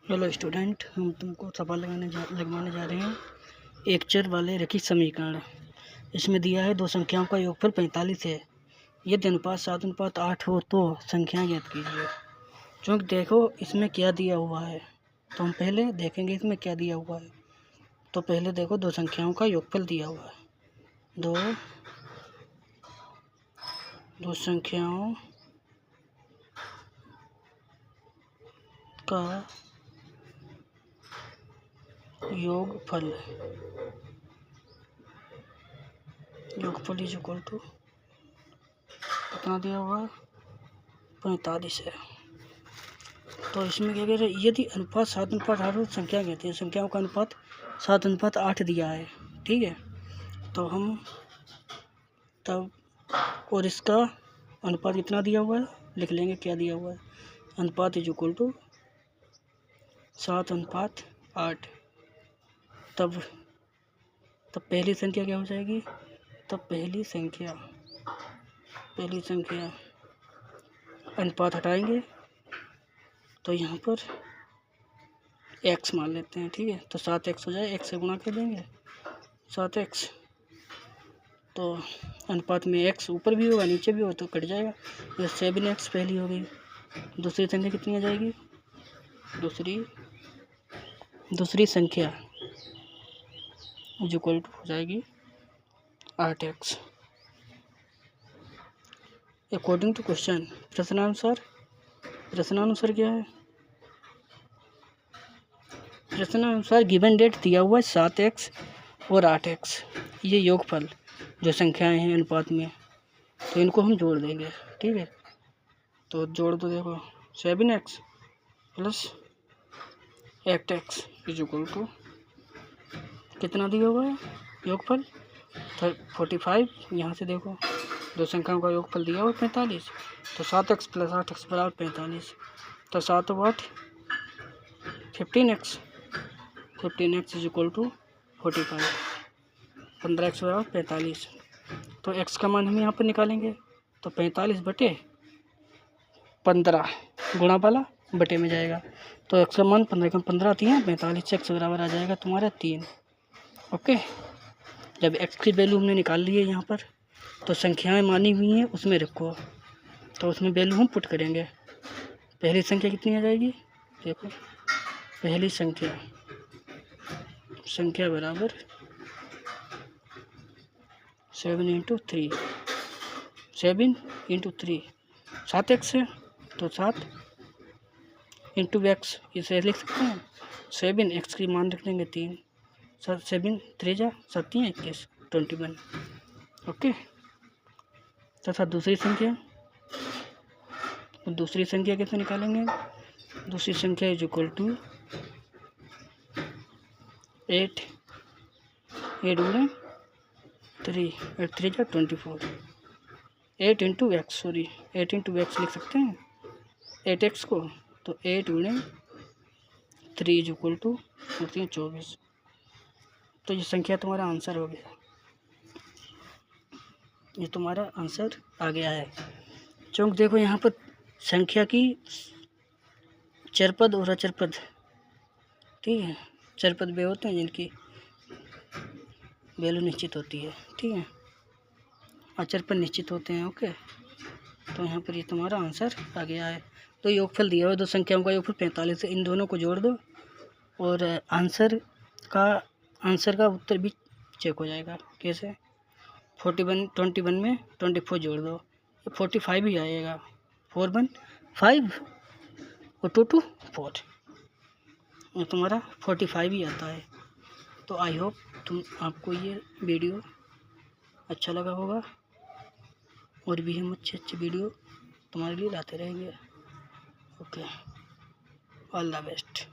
Hello student, हम तुमको सवाल लगवाने जा रहे हैं एक चर वाले रैखिक समीकरण। इसमें दिया है दो संख्याओं का योगफल 45 है। यदि अनुपात 7:8 हो तो संख्याएं ज्ञात कीजिए। चूँकि देखो इसमें क्या दिया हुआ है, तो हम पहले देखेंगे इसमें क्या दिया हुआ है। तो पहले देखो दो संख्याओं का योगफल दिया हुआ है। दो संख्याओं का योगफल इज इक्वल टू कितना दिया हुआ है, 45 है। तो इसमें क्या कह रहे हैं, यदि अनुपात 7:8 हो संख्या कहते हैं, संख्याओं का अनुपात 7:8 दिया है, ठीक है। तो हम तब और इसका अनुपात कितना दिया हुआ है लिख लेंगे, क्या दिया हुआ है, अनुपात इज इक्वल टू 7:8। तब पहली संख्या क्या हो जाएगी, तब पहली संख्या अनुपात हटाएंगे तो यहाँ पर x मान लेते हैं, ठीक है। तो 7x हो जाए, x से गुणा कर देंगे 7x। तो अनुपात में x ऊपर भी होगा नीचे भी हो तो कट जाएगा। ये 7x पहली हो गई। दूसरी संख्या कितनी आ जाएगी, दूसरी संख्या इज इक्वल टू हो जाएगी 8x। अकॉर्डिंग टू क्वेश्चन, प्रश्नानुसार क्या है, प्रश्नानुसार गिवन डेट दिया हुआ है 7x और 8x। ये योगफल जो संख्याएं हैं अनुपात में, तो इनको हम जोड़ देंगे, ठीक है। तो जोड़ दो, देखो 7x plus 8x is equal to कितना दिया हुआ है योगफल 45। यहाँ से देखो दो संख्याओं का योगफल दिया हुआ 45, तो 7x प्लस 8x बराबर 45। तो 7 और 8 15x is equal to 45। 15x बराबर 45। तो x का मान हम यहाँ पर निकालेंगे, तो 45/15 गुणा वाला बटे में जाएगा। तो x का मान 15 आती है 45 से x बराबर आ जाएगा तुम्हारा 3। ओके, जब x की वैल्यू हमने निकाल ली है यहाँ पर, तो संख्याएं मानी हुई हैं उसमें रखो, तो उसमें वैल्यू हम पुट करेंगे। पहली संख्या कितनी आ जाएगी, देखो पहली संख्या बराबर 7 × 3 7x है, तो 7 × x इसे लिख सकते हैं 7x की मान रख देंगे 3। 7 3 जा 7 21 21। ओके, तथा दूसरी संख्या कैसे निकालेंगे, दूसरी संख्या इज इक्वल टू 8 गुणे 3 3 जा 24। 8 × x लिख सकते हैं 8x को, तो 8 गुणे 3 इज इक्वल टू 24। तो ये संख्या तुम्हारा आंसर हो गया, ये तुम्हारा आंसर आ गया है। क्योंकि देखो यहाँ पर संख्या की चरपद और अचरपद, ठीक है, चरपद वे होते हैं जिनकी वैल्यू निश्चित होती है, ठीक है, अचरपद निश्चित होते हैं। ओके, तो यहाँ पर ये तुम्हारा आंसर आ गया है। तो योगफल दिया हुआ दो संख्याओं का योगफल 45 है, इन दोनों को जोड़ दो और आंसर का उत्तर भी चेक हो जाएगा। कैसे, 21 में 24 जोड़ दो, 45 ही आएगा। 4 1 5 और 2 2 4, और तुम्हारा 45 ही आता है। तो आई होप आपको ये वीडियो अच्छा लगा होगा, और भी हम अच्छे वीडियो तुम्हारे लिए लाते रहेंगे। Okay, all the best.